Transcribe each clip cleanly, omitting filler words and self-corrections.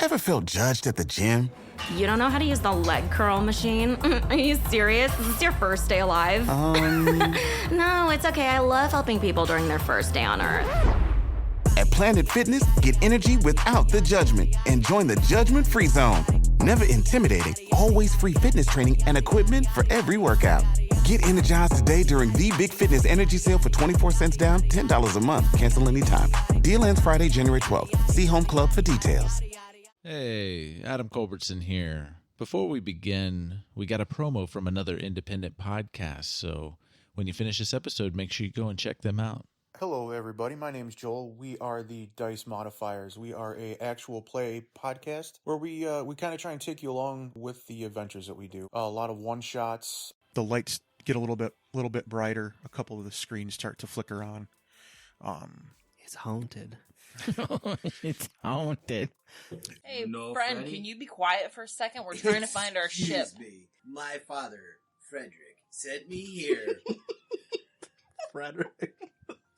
Ever felt judged at the gym? You don't know how to use the leg curl machine? Are you serious? Is this your first day alive? No, it's okay. I love helping people during their first day on Earth. At Planet Fitness, get energy without the judgment and join the judgment-free zone. Never intimidating, always free fitness training and equipment for every workout. Get energized today during the Big Fitness Energy Sale for 24 cents down, $10 a month. Cancel anytime. Deal ends Friday, January 12th. See Home Club for details. Hey, Adam Culbertson here. Before we begin, we got a promo from another independent podcast, so when you finish this episode, make sure you go and check them out. Hello, everybody. My name's Joel. We are the Dice Modifiers. We are a actual play podcast where we kind of try and take you along with the adventures that we do. A lot of one shots. The lights get a little bit brighter. A couple of the screens start to flicker on. It's haunted. It's haunted. Hey, friend, can you be quiet for a second? We're trying to find our ship. Excuse me. My father, Frederick, sent me here Frederick.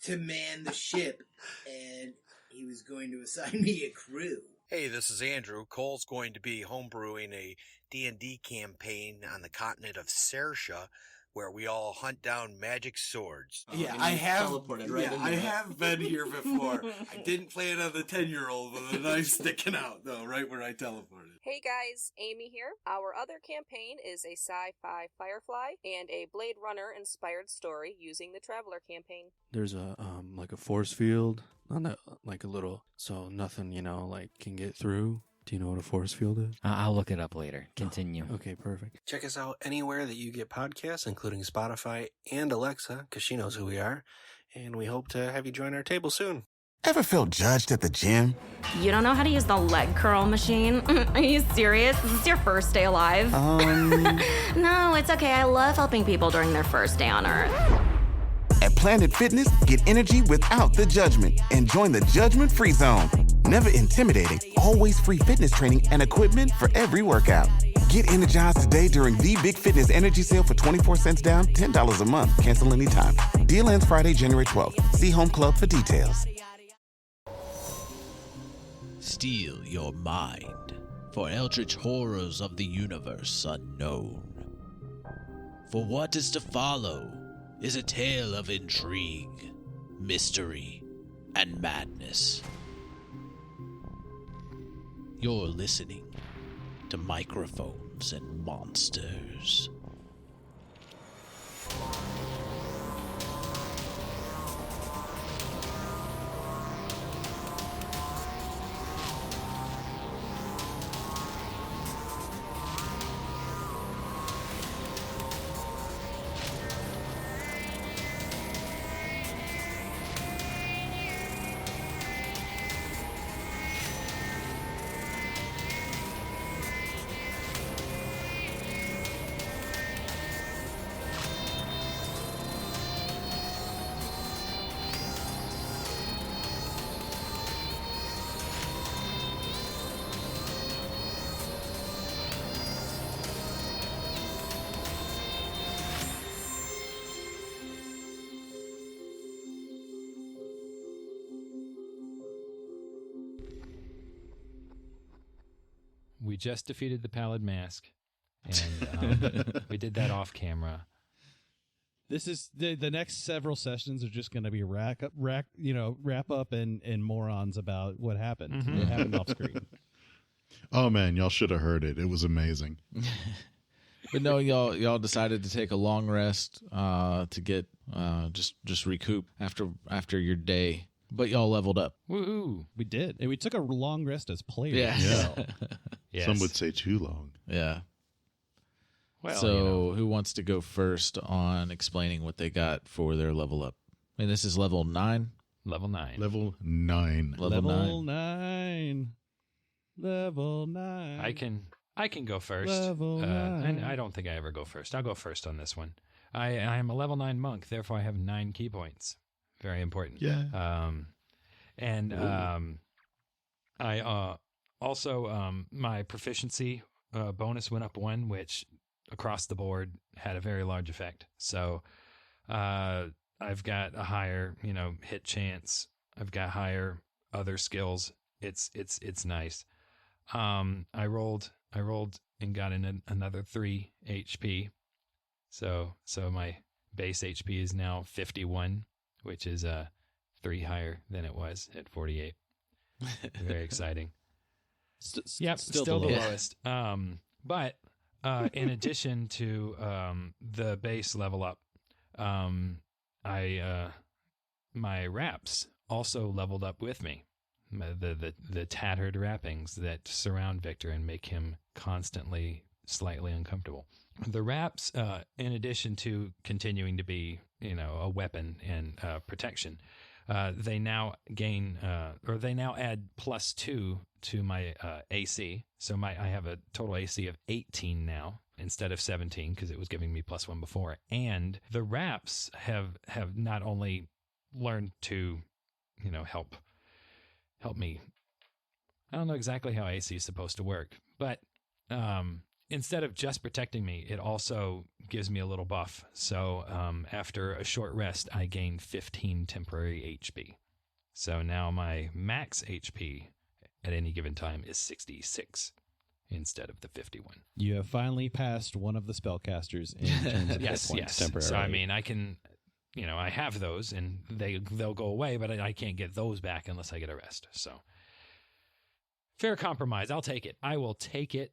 to man the ship, and he was going to assign me a crew. Hey, this is Andrew. Cole's going to be homebrewing a D&D campaign on the continent of Sersha, where we all hunt down magic swords. I have been here before. I didn't plan on the 10-year-old with a knife sticking out, though, right where I teleported. Hey guys, Amy here. Our other campaign is a sci-fi Firefly and a Blade Runner inspired story using the Traveler campaign. There's a like a force field on that, like a little, so nothing can get through. Do you know what a force field is? I'll look it up later. Continue. Okay, perfect. Check us out anywhere that you get podcasts, including Spotify and Alexa, because she knows who we are. And we hope to have you join our table soon. Ever felt judged at the gym? You don't know how to use the leg curl machine? Are you serious? Is this your first day alive? No, it's okay. I love helping people during their first day on Earth. At Planet Fitness, get energy without the judgment and join the judgment-free zone. Never intimidating, always free fitness training and equipment for every workout. Get energized today during the Big Fitness Energy Sale for 24 cents down, $10 a month. Cancel anytime. Deal ends Friday, January 12th. See Home Club for details. Steal your mind for eldritch horrors of the universe unknown. For what is to follow is a tale of intrigue, mystery, and madness. You're listening to Microphones and Monsters. We just defeated the Pallid Mask, and we did that off camera. This is the next several sessions are just going to be wrap up and morons about what happened. Mm-hmm. What happened off screen. Oh man, y'all should have heard it. It was amazing. But no, y'all decided to take a long rest to get just recoup after your day. But y'all leveled up. Woohoo! We did, and we took a long rest as players. Yeah. Yes. Some would say too long. Yeah. Well, so who wants to go first on explaining what they got for their level up? And this is level 9. Level 9. Level 9. Level 9. I can go first. Level 9. And I don't think I ever go first. I'll go first on this one. I am a level 9 monk, therefore I have 9 key points. Very important. Yeah. I also my proficiency bonus went up 1, which across the board had a very large effect. So I've got a higher, hit chance. I've got higher other skills. It's nice. I rolled and got in another 3 HP. So my base HP is now 51, which is 3 higher than it was at 48. Very exciting. Yep, still the lowest. But in addition to the base level up, my wraps also leveled up with me. The tattered wrappings that surround Victor and make him constantly slightly uncomfortable. The wraps, in addition to continuing to be, a weapon and protection, they now add +2 to my AC. So I have a total AC of 18 now instead of 17 because it was giving me +1 before. And the wraps have not only learned to, help me. I don't know exactly how AC is supposed to work, but instead of just protecting me, it also gives me a little buff. So after a short rest, I gain 15 temporary HP. So now my max HP at any given time is 66 instead of the 51. You have finally passed one of the spellcasters in terms of hit points temporarily. So I mean, I can, I have those and they'll go away, but I can't get those back unless I get a rest. So fair compromise. I'll take it. I will take it.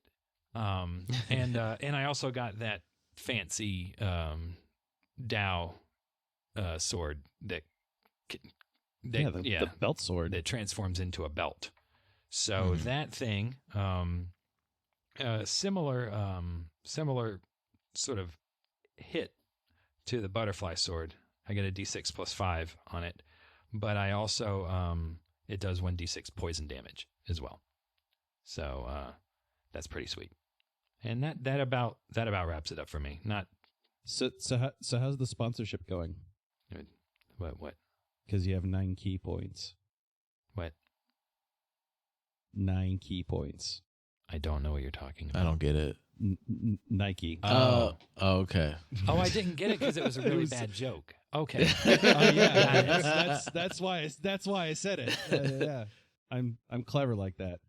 And I also got that fancy Dow sword the belt sword that transforms into a belt. So that thing, similar sort of hit to the butterfly sword. I get a D6 +5 on it, but I also it does 1d6 poison damage as well. So that's pretty sweet. And that about wraps it up for me. Not so how's the sponsorship going? What? Because you have 9 key points. What? 9 key points. I don't know what you're talking about. I don't get it. Nike. Oh, okay. Oh, I didn't get it because it was a really bad joke. Okay. Yeah, that's why I said it. Yeah, I'm clever like that.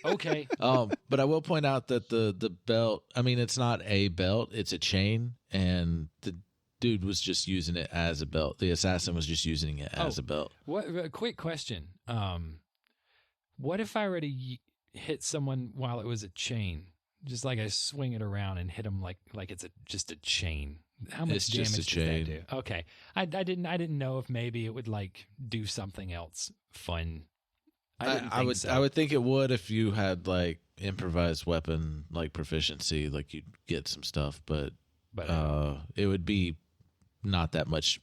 Okay. But I will point out that the belt, I mean, it's not a belt, it's a chain, and the dude was just using it as a belt. The assassin was just using it as a belt. A quick question. What if I were to hit someone while it was a chain? Just like I swing it around and hit them like it's just a chain. How much damage does that do? Okay. I didn't know if maybe it would like do something else fun. I would think it would if you had like improvised weapon like proficiency, like you'd get some stuff, but it would be not that much.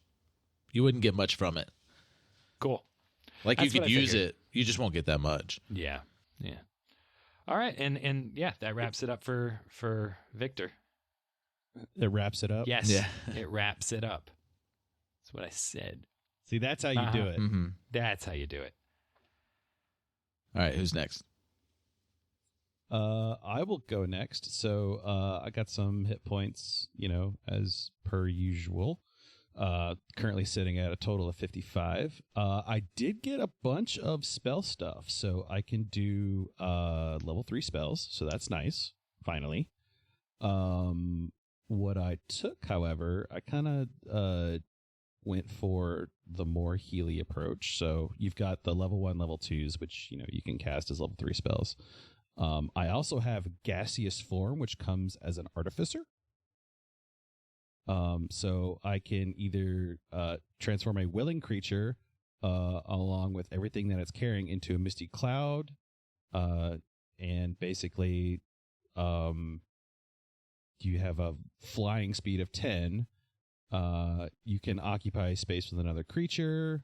You wouldn't get much from it. Cool. Like you could use it, you just won't get that much. Yeah. All right, and yeah, that wraps it up for Victor. It wraps it up? Yes. Yeah. It wraps it up. That's what I said. See, that's how you do it. Mm-hmm. That's how you do it. All right, who's next? I will go next. So I got some hit points, as per usual. Currently sitting at a total of 55. I did get a bunch of spell stuff, so I can do level 3 spells, so that's nice, finally. What I took, however, I kind of went for the more Healy approach. So you've got the level 1, level 2s, which you can cast as level 3 spells. I also have Gaseous Form, which comes as an artificer. So I can either transform a willing creature along with everything that it's carrying into a misty cloud, and basically you have a flying speed of 10. You can occupy space with another creature.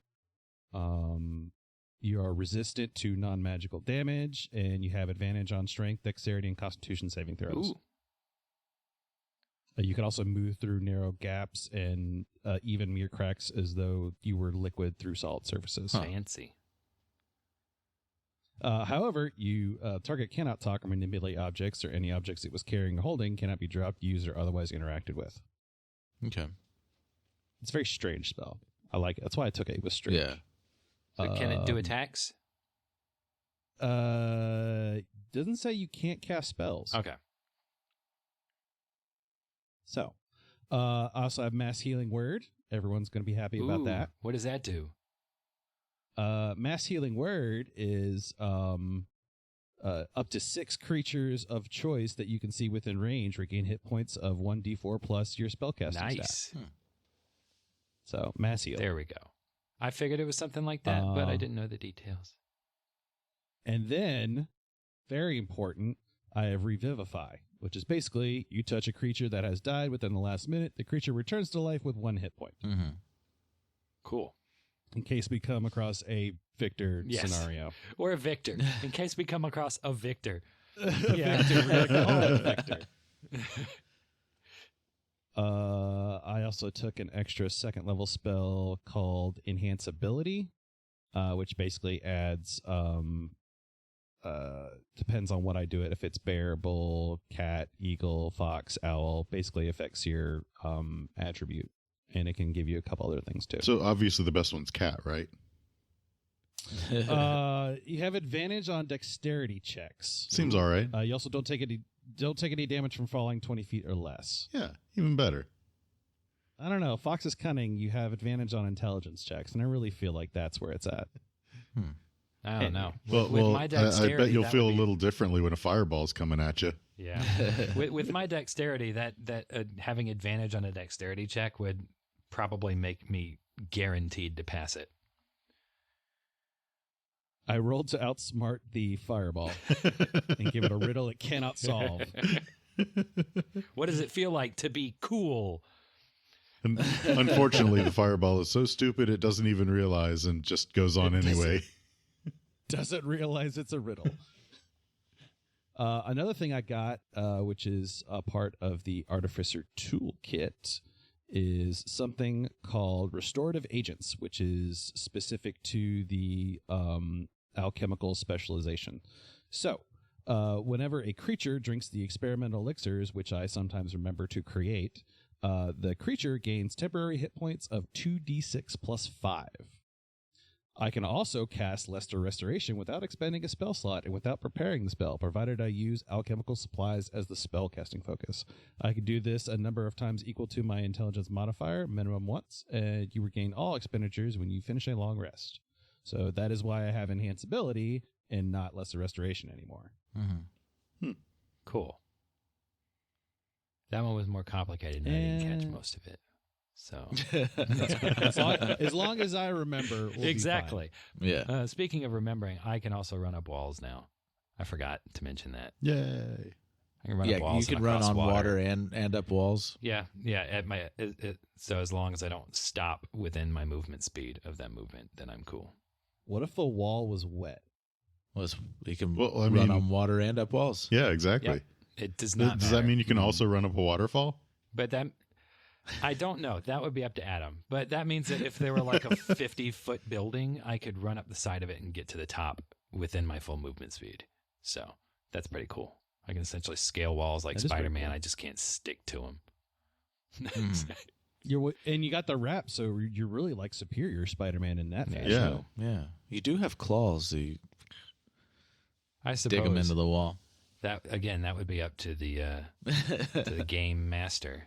You are resistant to non-magical damage, and you have advantage on strength, dexterity, and constitution saving throws. Ooh. You can also move through narrow gaps and even mere cracks as though you were liquid through solid surfaces. Fancy. However, target cannot talk or manipulate objects, or any objects it was carrying or holding cannot be dropped, used, or otherwise interacted with. Okay. It's a very strange spell. I like it. That's why I took it. It was strange. Yeah. So can it do attacks? Doesn't say you can't cast spells. Okay. So, I also have Mass Healing Word. Everyone's going to be happy about that. What does that do? Mass Healing Word is up to 6 creatures of choice that you can see within range regain hit points of 1d4 plus your spellcasting Nice. stat. So, Mass Heal. There we go. I figured it was something like that, but I didn't know the details. And then, very important, I have Revivify, which is basically you touch a creature that has died within the last minute, the creature returns to life with 1 hit point. Mm-hmm. Cool. In case we come across a Victor scenario. Or a Victor. In case we come across a Victor. Yeah. Victor. I also took an extra 2nd level spell called Enhance Ability, which basically adds, depends on what I do it. If it's bear, bull, cat, eagle, fox, owl, basically affects your attribute. And it can give you a couple other things too. So obviously the best one's cat, right? You have advantage on dexterity checks. Seems all right. You also don't take any damage from falling 20 feet or less. Yeah, even better. I don't know. Fox is cunning. You have advantage on intelligence checks, and I really feel like that's where it's at. I don't know. Well, my dexterity, I bet you'll that feel would a little differently when a fireball's coming at you. Yeah. with my dexterity, that having advantage on a dexterity check would probably make me guaranteed to pass it. I rolled to outsmart the fireball and give it a riddle it cannot solve. What does it feel like to be cool? And unfortunately, the fireball is so stupid it doesn't even realize and just goes on anyway. Doesn't realize it's a riddle. Another thing I got, which is a part of the Artificer Toolkit, is something called Restorative Agents, which is specific to the alchemical specialization. So, whenever a creature drinks the experimental elixirs, which I sometimes remember to create, the creature gains temporary hit points of 2d6 plus 5. I can also cast Lesser Restoration without expending a spell slot and without preparing the spell, provided I use alchemical supplies as the spell casting focus. I can do this a number of times equal to my intelligence modifier, minimum once, and you regain all expenditures when you finish a long rest. So that is why I have Enhance Ability and not Lesser Restoration anymore. Mm-hmm. Cool. That one was more complicated, and I didn't catch most of it. So as long as I remember, we'll exactly. Be fine. Yeah. Speaking of remembering, I can also run up walls now. I forgot to mention that. Yay! I can run up walls. You can run on water and up walls. Yeah. At my so as long as I don't stop within my movement speed of that movement, then I'm cool. What if the wall was wet? You can run on water and up walls. Yeah, exactly. Yep. It does not. Does that mean you can also run up a waterfall? But that. I don't know. That would be up to Adam. But that means that if there were like a 50-foot building, I could run up the side of it and get to the top within my full movement speed. So that's pretty cool. I can essentially scale walls like Spider-Man. Cool. I just can't stick to them. And you got the wrap, so you're really like superior Spider-Man in that fashion. Yeah. Yeah. You do have claws. So you I suppose dig them into the wall. That again, that would be up to the game master.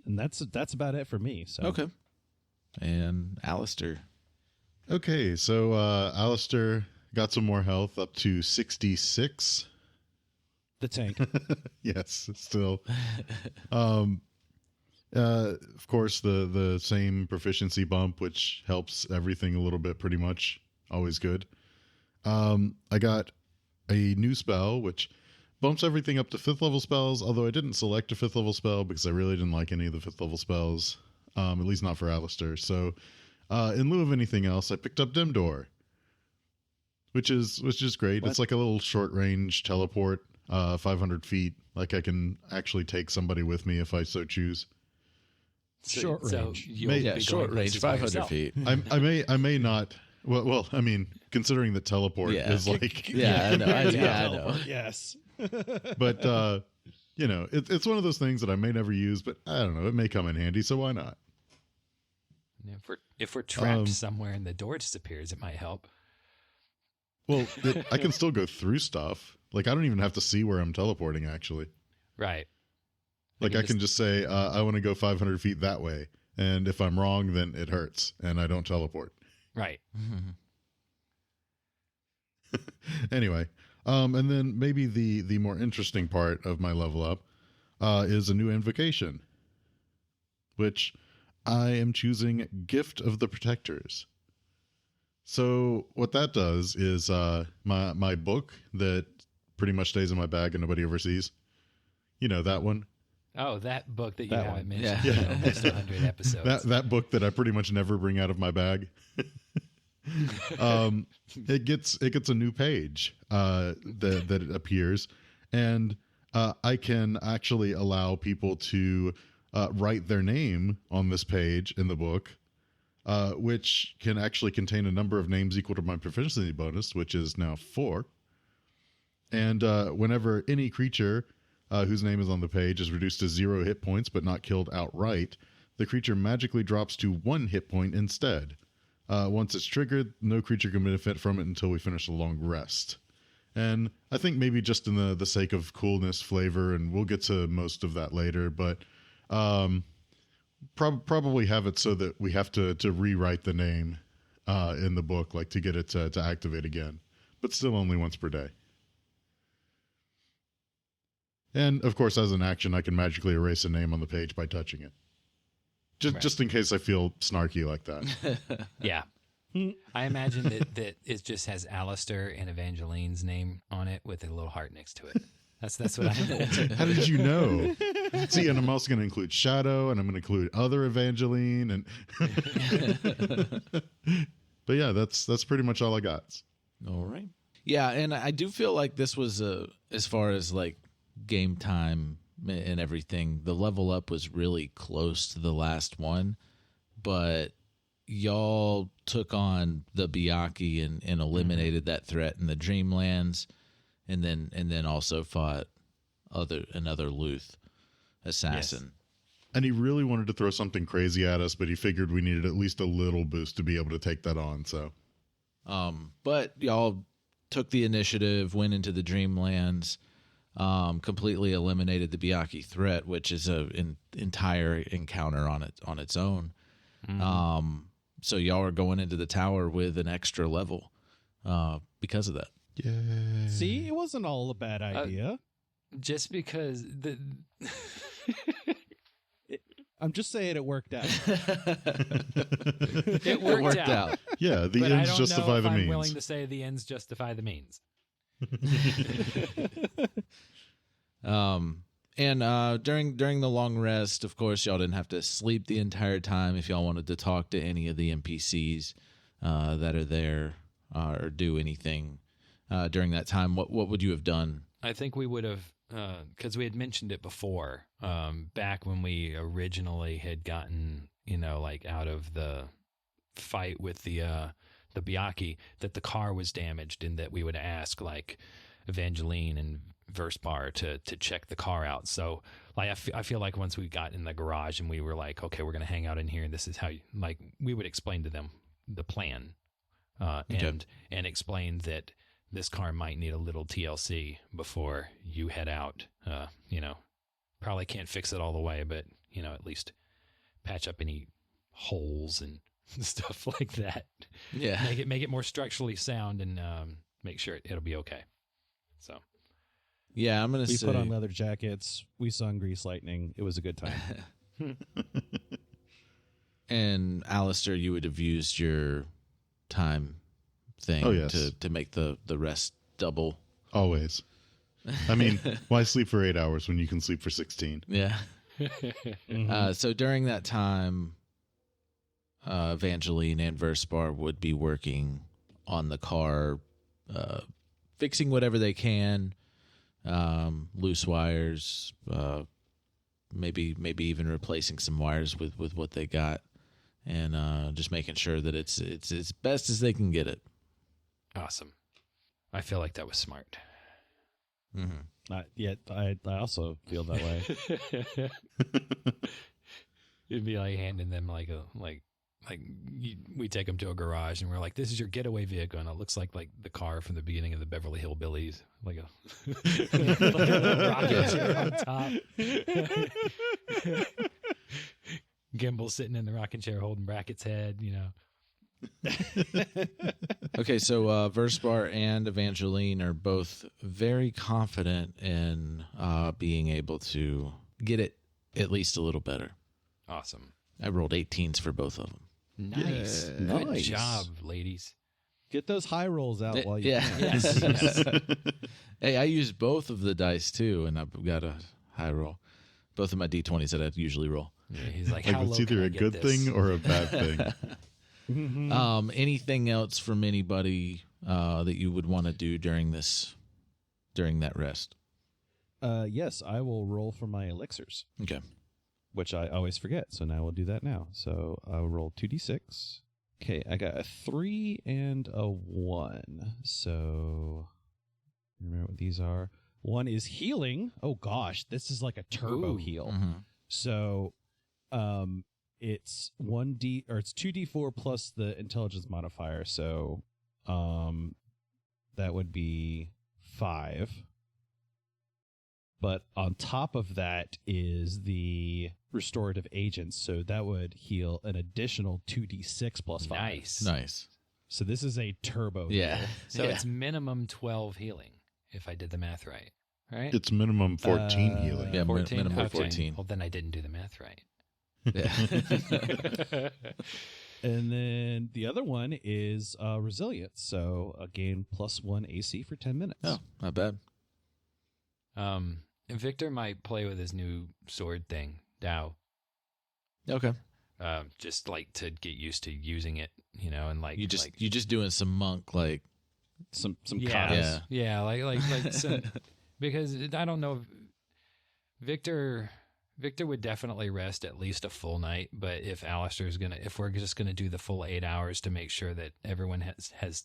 And that's about it for me. So okay. And Aleister. Okay, so Aleister got some more health up to 66. The tank. Yes, still. Of course, the same proficiency bump, which helps everything a little bit, pretty much. Always good. I got a new spell, which bumps everything up to 5th level spells, although I didn't select a 5th level spell because I really didn't like any of the 5th level spells, at least not for Aleister. So in lieu of anything else, I picked up Dim Door, which is great. What? It's like a little short range teleport, 500 feet. Like I can actually take somebody with me if I so choose. Short range. Short range, 500 feet. I may not. Well, I mean, considering that teleport is like... I know. Yes. But, it's one of those things that I may never use, but I don't know. It may come in handy, so why not? If we're trapped somewhere and the door disappears, it might help. Well, I can still go through stuff. Like, I don't even have to see where I'm teleporting, actually. Right. Like, I can just say, I want to go 500 feet that way. And if I'm wrong, then it hurts, and I don't teleport. Right. Anyway, and then maybe the more interesting part of my level up is a new invocation, which I am choosing Gift of the Protectors. So what that does is my book that pretty much stays in my bag and nobody ever sees. You know, that one. Oh, that book that you haven't mentioned Yeah. in almost 100 episodes. That book that I pretty much never bring out of my bag. It gets a new page that appears, and I can actually allow people to write their name on this page in the book, which can actually contain a number of names equal to my proficiency bonus, which is now 4. And whenever any creature whose name is on the page is reduced to 0 hit points but not killed outright, the creature magically drops to 1 hit point instead. Once it's triggered, no creature can benefit from it until we finish a long rest. And I think maybe just in the sake of coolness, flavor, and we'll get to most of that later, but probably have it so that we have to rewrite the name in the book, like to get it to activate again, but still only once per day. And, of course, as an action, I can magically erase a name on the page by touching it. Just in case I feel snarky like that. Yeah. I imagine that it just has Aleister and Evangeline's name on it with a little heart next to it. That's what I imagine. How did you know? See, and I'm also going to include Shadow, and I'm going to include other Evangeline, and but yeah, that's pretty much all I got. All right. Yeah, and I do feel like this was as far as like game time and everything, the level up was really close to the last one, but y'all took on the Byakhee and eliminated that threat in the Dreamlands, and then also fought another Luth assassin. Yes. And he really wanted to throw something crazy at us, but he figured we needed at least a little boost to be able to take that on. So, but y'all took the initiative, went into the Dreamlands. Completely eliminated the Byakhee threat, which is an entire encounter on its own. Mm-hmm. So y'all are going into the tower with an extra level because of that. Yeah. See, it wasn't all a bad idea. Just because I'm just saying it worked out. It worked out. Yeah, the ends justify the means. I'm willing to say the ends justify the means. And during the long rest, of course, y'all didn't have to sleep the entire time if y'all wanted to talk to any of the NPCs that are there or do anything during that time. What would you have done? I think we would have, because we had mentioned it before, back when we originally had gotten, like out of the fight with the Byakhee, that the car was damaged and that we would ask like Evangeline and Verspar to check the car out. So like I feel like once we got in the garage and we were like, okay, we're gonna hang out in here, and this is how we would explain to them the plan, and explain that this car might need a little TLC before you head out. Probably can't fix it all the way, but at least patch up any holes and stuff like that. Yeah, make it more structurally sound and make sure it'll be okay. So. Yeah, I'm going to say... We put on leather jackets. We sung Grease Lightning. It was a good time. And Aleister, you would have used your time thing to make the rest double. Always. I mean, why sleep for 8 hours when you can sleep for 16? Yeah. So during that time, Evangeline and Verspar would be working on the car, fixing whatever they can, loose wires, maybe even replacing some wires with what they got, and just making sure that it's as best as they can get it. Awesome. I feel like that was smart. Mm-hmm. Yet I also feel that way. It'd be like handing them like we take him to a garage and we're like, this is your getaway vehicle, and it looks like the car from the beginning of the Beverly Hillbillies, like a rocket chair on top. Gimbal sitting in the rocking chair holding Brackett's head, Okay, so Verspar and Evangeline are both very confident in being able to get it at least a little better. Awesome. I rolled 18s for both of them. Nice. Yeah. Good Nice. job, ladies. Get those high rolls out while you Yeah. can. Yes. Hey, I used both of the dice too, and I've got a high roll. Both of my D20s that I usually roll. Yeah, he's like, Like how it's low either can I a get good this? thing or a bad thing. Anything else from anybody that you would want to do during that rest? Yes, I will roll for my elixirs. Okay. Which I always forget, so now we'll do that now. So I'll roll 2d6. Okay, I got a 3 and a 1. So remember what these are. One is healing. Oh gosh, this is like a turbo Ooh. heal. Mm-hmm. So it's 2d4 plus the intelligence modifier. So that would be 5. But on top of that is the restorative agents, so that would heal an additional 2d6 plus 5. Nice. So this is a turbo. Yeah. heal. So it's minimum 12 healing, if I did the math right. Right? It's minimum 14 healing. Yeah, 14? minimum Okay. 14. Well, then I didn't do the math right. Yeah. And then the other one is resilience, so again +1 AC for 10 minutes. Oh, not bad. Victor might play with his new sword thing, Dow. Okay. Just like to get used to using it, and like You just doing some monk like some yeah, katas. yeah, like some, because I don't know. Victor would definitely rest at least a full night, but if we're just gonna do the full 8 hours to make sure that everyone has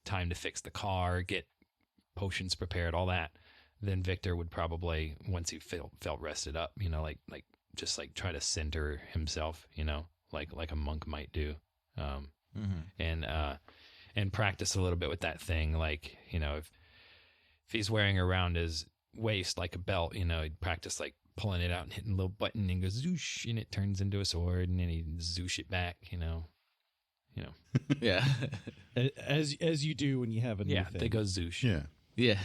time to fix the car, get potions prepared, all that, then Victor would probably, once he felt rested up, like just like try to center himself, like a monk might do, and practice a little bit with that thing, like if he's wearing around his waist like a belt, he'd practice like pulling it out and hitting a little button and goes zoosh, and it turns into a sword, and then he'd zoosh it back, Yeah. As you do when you have a new thing. they go zoosh. Yeah.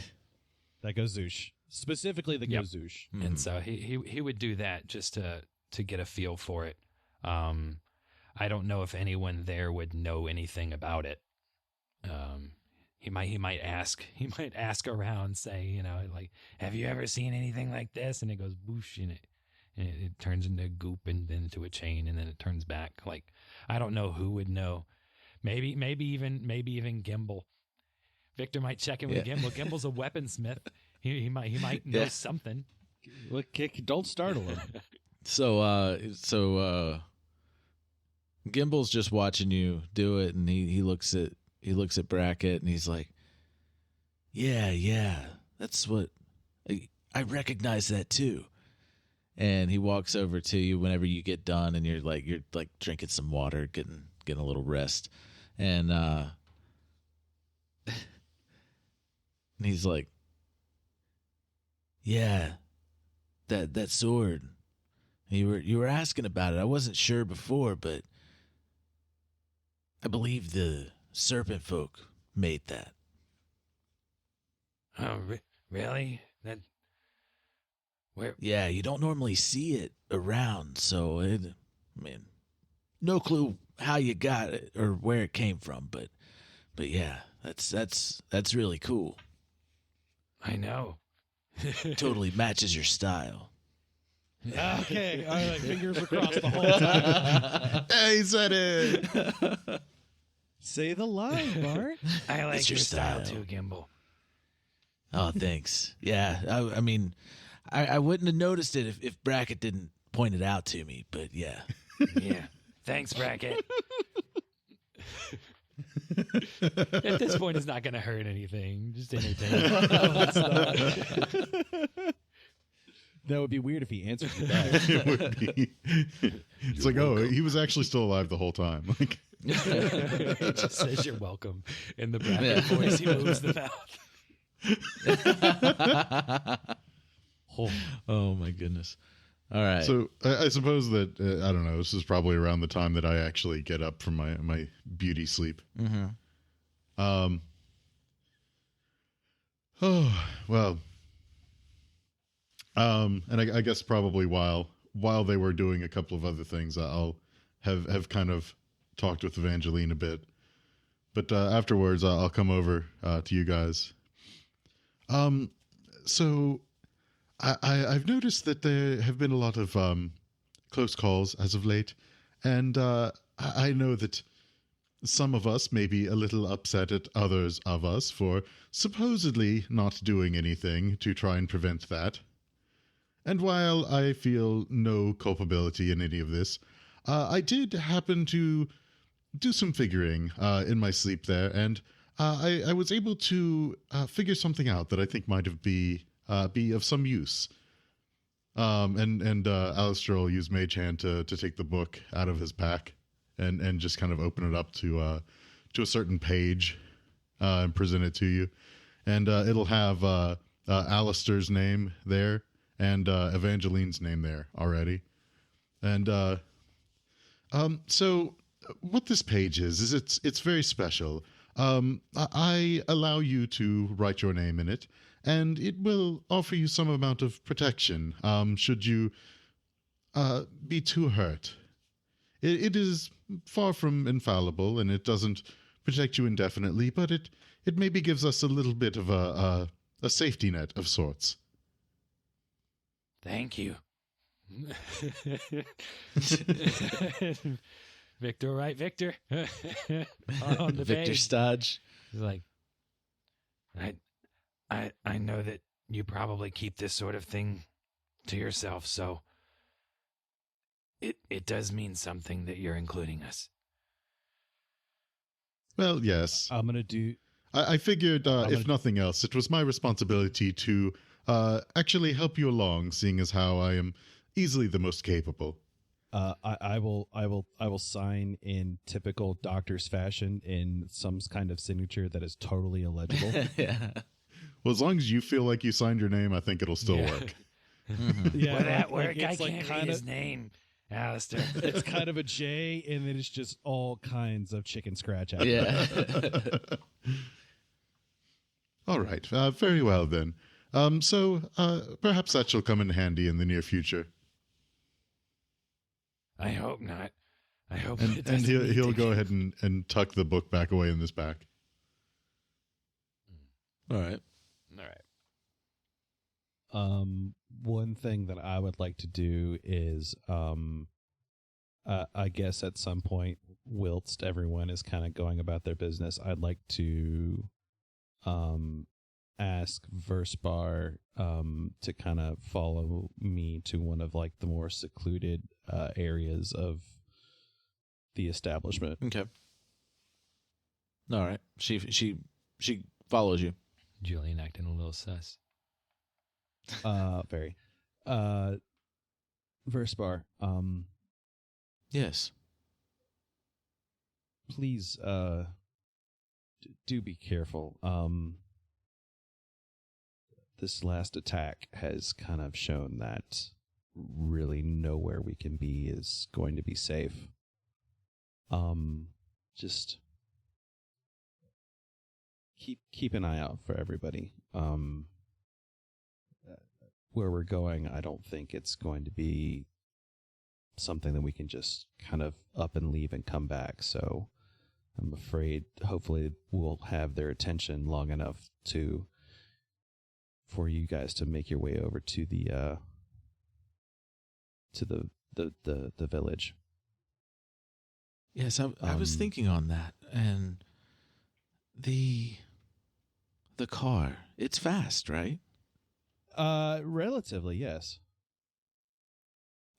That goes Zoosh. Specifically the goes Zoosh. And so he would do that just to get a feel for it. I don't know if anyone there would know anything about it. He might ask around, say, like, have you ever seen anything like this? And it goes whoosh, and it turns into goop and then into a chain, and then it turns back. Like, I don't know who would know. Maybe even Gimbal. Victor might check in with Gimbal. Gimbal's a weaponsmith. He might know something. Look, don't startle him. So Gimbal's just watching you do it, and he looks at Brackett, and he's like, yeah, that's what I recognize that too. And he walks over to you whenever you get done, and you're like drinking some water, getting a little rest, and he's like, yeah, that sword. You were asking about it. I wasn't sure before, but I believe the serpent folk made that. Oh, really? Where? Yeah, you don't normally see it around, so no clue how you got it or where it came from, but yeah, that's really cool. I know. Totally matches your style. Okay, all right, fingers across the whole time. Hey, he said it. Say the line, Bart. I like It's your your style style. too, Gimbal. Oh, thanks. Yeah, I mean, I wouldn't have noticed it if Brackett didn't point it out to me, but yeah. Yeah. Thanks, Brackett. At this point, it's not going to hurt anything. Just entertain. That would be weird if he answered you back. It would be. It's like, oh, he was actually still alive the whole time. Like, It just says you're welcome in the bracket voice. He moves the mouth. Oh my goodness. All right. So I suppose that, I don't know, this is probably around the time that I actually get up from my beauty sleep. Mm-hmm. Oh, well. And I guess probably while they were doing a couple of other things, I'll have kind of talked with Evangeline a bit. But afterwards, I'll come over to you guys. So I've noticed that there have been a lot of close calls as of late, and I know that some of us may be a little upset at others of us for supposedly not doing anything to try and prevent that. And while I feel no culpability in any of this, I did happen to do some figuring in my sleep there, and I was able to figure something out that I think might be of some use. And Aleister will use Mage Hand to take the book out of his pack and just kind of open it up to a certain page and present it to you. And it'll have Aleister's name there and Evangeline's name there already. And so what this page is it's very special. I allow you to write your name in it, and it will offer you some amount of protection should you be too hurt. It is far from infallible, and it doesn't protect you indefinitely, but it maybe gives us a little bit of a safety net of sorts. Thank you. Victor, right, Victor? On the Victor page. Stodge. He's like, I know that you probably keep this sort of thing to yourself, so it does mean something that you're including us. Well, yes. I'm going to do... I figured, if nothing else, it was my responsibility to actually help you along, seeing as how I am easily the most capable. I will sign in typical doctor's fashion in some kind of signature that is totally illegible. Yeah. Well, as long as you feel like you signed your name, I think it'll still work. Yeah, that work? I it's like can't kinda, read his name, Aleister. It's kind of a J, and then it's just all kinds of chicken scratch out. Yeah. All right. Very well, then. So perhaps that shall come in handy in the near future. I hope not. I hope And, it doesn't and he'll need go to. ahead and tuck the book back away in this back. All right. All right. One thing that I would like to do is, I guess at some point, whilst everyone is kind of going about their business, I'd like to, ask Versbar, to kind of follow me to one of like the more secluded, areas of the establishment. Okay. All right. She follows you. Julian acting a little sus. Very. Versbar, Yes. please, do be careful. This last attack has kind of shown that really nowhere we can be is going to be safe. Just keep an eye out for everybody. Where we're going, I don't think it's going to be something that we can just kind of up and leave and come back. So I'm afraid hopefully we'll have their attention long enough for you guys to make your way over to the village. Yes, I was thinking on that, and the car, it's fast, right? Relatively, yes.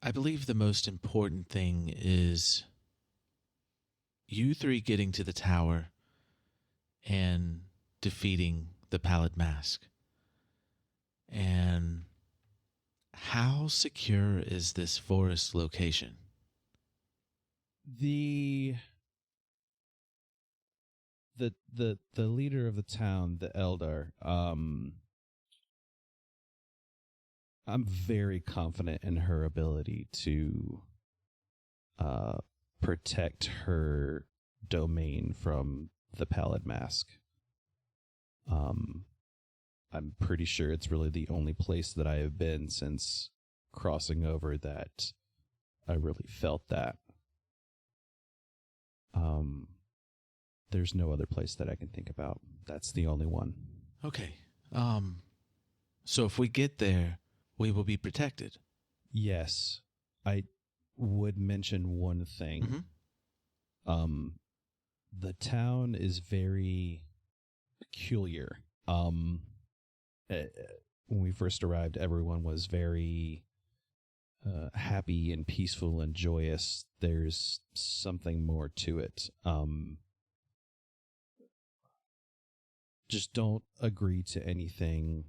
I believe the most important thing is you three getting to the tower and defeating the Pallid Mask. And how secure is this forest location? The leader of the town, the Eldar, I'm very confident in her ability to protect her domain from the Pallid Mask. I'm pretty sure it's really the only place that I have been since crossing over that I really felt that. There's no other place that I can think about. That's the only one. Okay. So if we get there, we will be protected. Yes. I would mention one thing. Mm-hmm. The town is very peculiar. When we first arrived, everyone was very happy and peaceful and joyous. There's something more to it. Just don't agree to anything.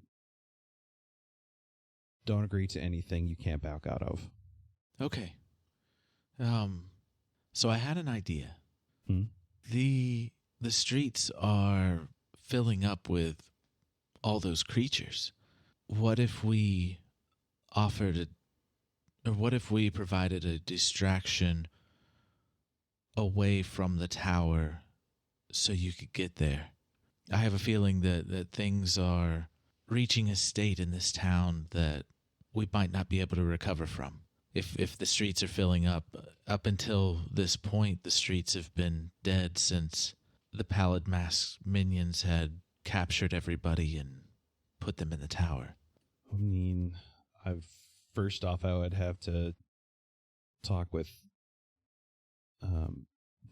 Don't agree to anything you can't back out of. Okay. So I had an idea. Hmm? The streets are filling up with all those creatures. What if we provided a distraction away from the tower so you could get there? I have a feeling that things are reaching a state in this town that we might not be able to recover from. If the streets are filling up until this point, the streets have been dead since the Pallid Mask minions had captured everybody and put them in the tower. I mean, first off, I would have to talk with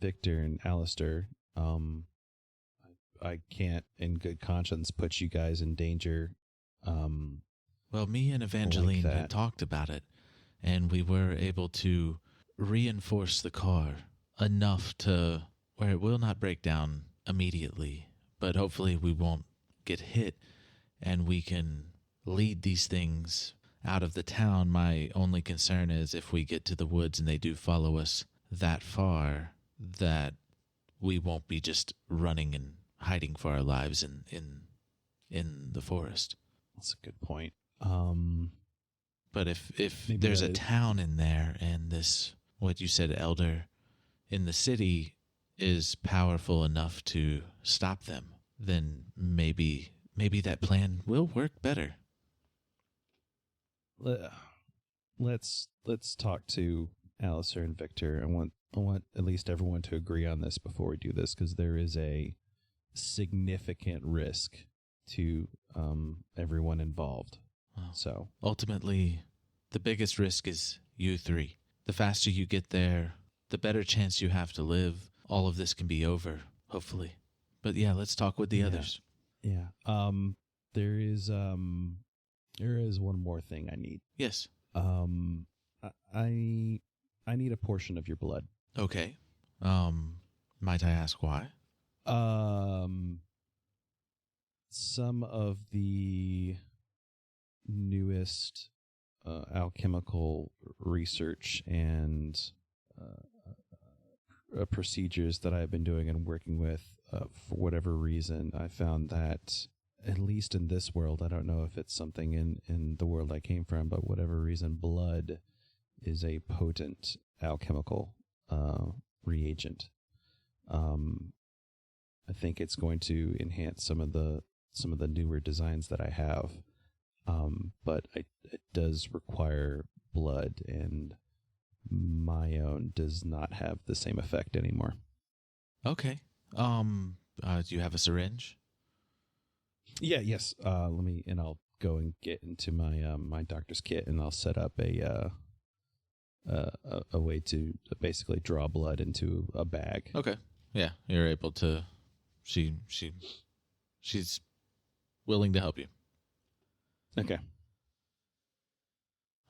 Victor and Aleister. I can't, in good conscience, put you guys in danger. Well, me and Evangeline had talked about it, and we were able to reinforce the car enough to where it will not break down immediately, but hopefully we won't get hit, and we can lead these things out of the town. My only concern is if we get to the woods and they do follow us that far, that we won't be just running and hiding for our lives in the forest. That's a good point. But if there's a town in there and this, what you said, Elder, in the city is powerful enough to stop them, then maybe that plan will work better. Let's talk to Aleister and Victor. I want at least everyone to agree on this before we do this, because there is a significant risk to everyone involved. Well, so ultimately, the biggest risk is you three. The faster you get there, the better chance you have to live. All of this can be over, hopefully. But yeah, let's talk with the others. Yeah. There is one more thing I need. Yes. I need a portion of your blood. Okay. Might I ask why? Some of the newest alchemical research and procedures that I've been doing and working with, for whatever reason, I found that, at least in this world, I don't know if it's something in the world I came from, but whatever reason, blood is a potent alchemical reagent. I think it's going to enhance some of the newer designs that I have, but it does require blood, and my own does not have the same effect anymore. Okay. Do you have a syringe? Yeah. Yes. I'll go and get into my my doctor's kit, and I'll set up a way to basically draw blood into a bag. Okay. Yeah, you're able to. She's willing to help you. Okay.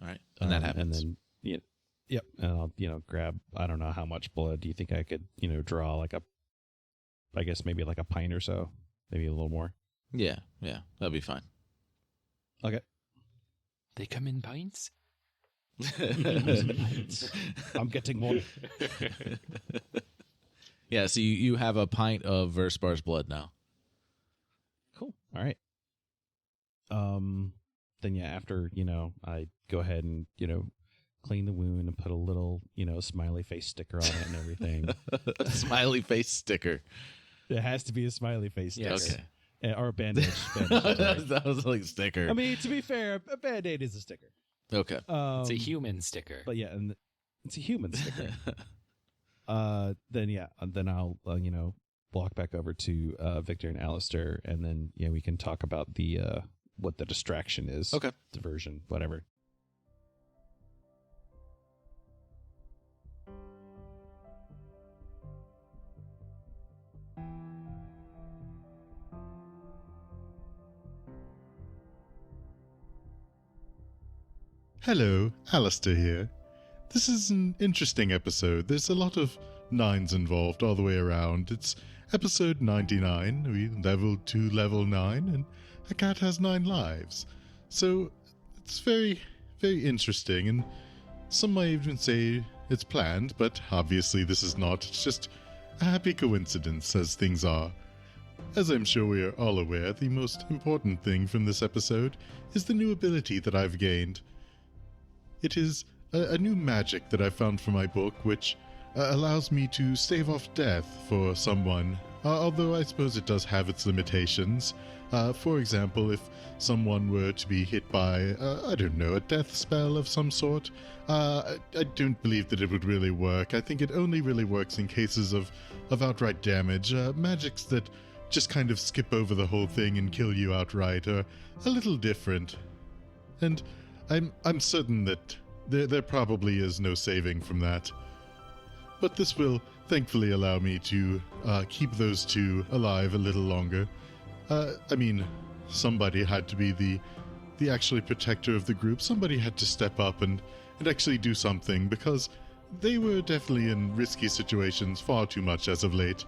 All right. And that happens. And then, yep. And I'll, grab, I don't know how much blood. Do you think I could, draw I guess maybe like a pint or so? Maybe a little more? Yeah. That'll be fine. Okay. They come in pints? I'm getting one. Yeah, so you have a pint of Verspar's blood now. Cool. All right. Then yeah, after, I go ahead and, clean the wound and put a little, smiley face sticker on it and everything. Smiley face sticker. It has to be a smiley face sticker. Yes. Okay. Or a bandage. That was like sticker. I mean, to be fair, a Band-Aid is a sticker. Okay. It's a human sticker. But yeah, and it's a human sticker. Then I'll, walk back over to Victor and Aleister, and then, we can talk about the what the distraction is. Okay. Diversion, whatever. Hello, Aleister here. This is an interesting episode. There's a lot of 9s involved all the way around. It's episode 99. We leveled to level 9, and a cat has 9 lives. So it's very, very interesting, and some might even say it's planned, but obviously this is not. It's just a happy coincidence, as things are. As I'm sure we are all aware, the most important thing from this episode is the new ability that I've gained. It is a new magic that I found for my book, which allows me to stave off death for someone, although I suppose it does have its limitations. For example, if someone were to be hit by, a death spell of some sort, I don't believe that it would really work. I think it only really works in cases of outright damage. Magics that just kind of skip over the whole thing and kill you outright are a little different. And I'm certain that there probably is no saving from that. But this will thankfully allow me to keep those two alive a little longer. Somebody had to be the actually protector of the group. Somebody had to step up and actually do something, because they were definitely in risky situations far too much as of late.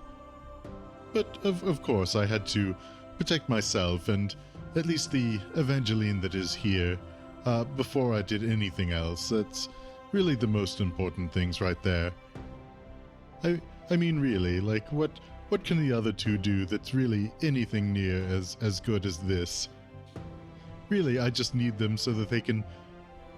But of course I had to protect myself and at least the Evangeline that is here before I did anything else. That's really the most important things right there. I mean, really, like, what can the other two do that's really anything near as good as this? Really, I just need them so that they can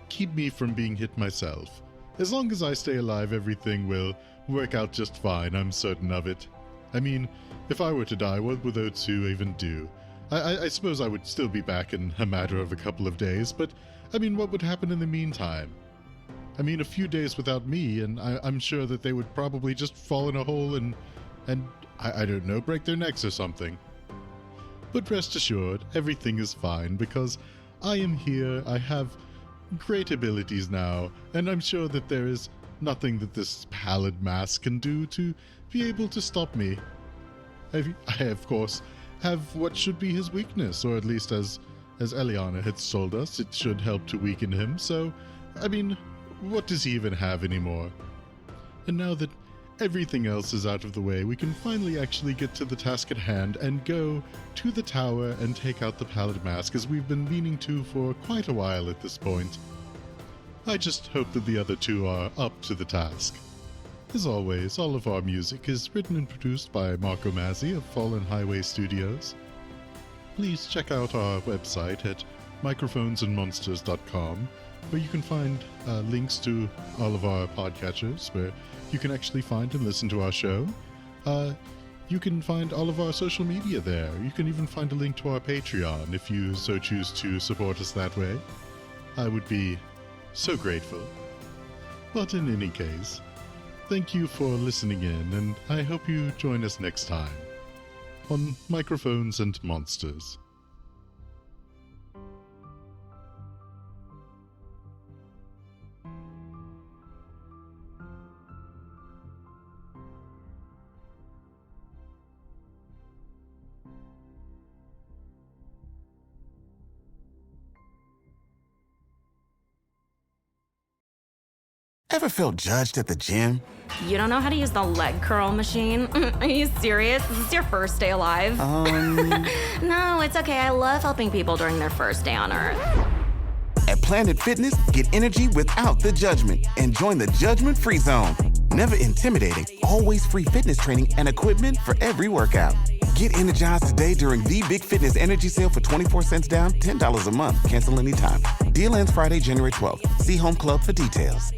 keep me from being hit myself. As long as I stay alive, everything will work out just fine, I'm certain of it. I mean, if I were to die, what would those two even do? I suppose I would still be back in a matter of a couple of days, but, what would happen in the meantime? A few days without me, and I'm sure that they would probably just fall in a hole and I don't know, break their necks or something. But rest assured, everything is fine, because I am here, I have great abilities now, and I'm sure that there is nothing that this pallid mask can do to be able to stop me. I of course, have what should be his weakness, or at least as Eliana had told us, it should help to weaken him, so, what does he even have anymore? And now that everything else is out of the way, we can finally actually get to the task at hand and go to the tower and take out the pallid mask, as we've been meaning to for quite a while at this point. I just hope that the other two are up to the task. As always, all of our music is written and produced by Marco Mazzei of Fallen Highway Studios. Please check out our website at microphonesandmonsters.com, where you can find links to all of our podcatchers, where you can actually find and listen to our show. You can find all of our social media there. You can even find a link to our Patreon if you so choose to support us that way. I would be so grateful. But in any case, thank you for listening in, and I hope you join us next time on Microphones and Monsters. Ever felt judged at the gym? You don't know how to use the leg curl machine? Are you serious? Is this your first day alive? No, it's okay. I love helping people during their first day on Earth. At Planet Fitness, get energy without the judgment and join the judgment-free zone. Never intimidating, always free fitness training and equipment for every workout. Get energized today during the Big Fitness Energy Sale for 24 cents down, $10 a month. Cancel anytime. Deal ends Friday, January 12th. See Home Club for details.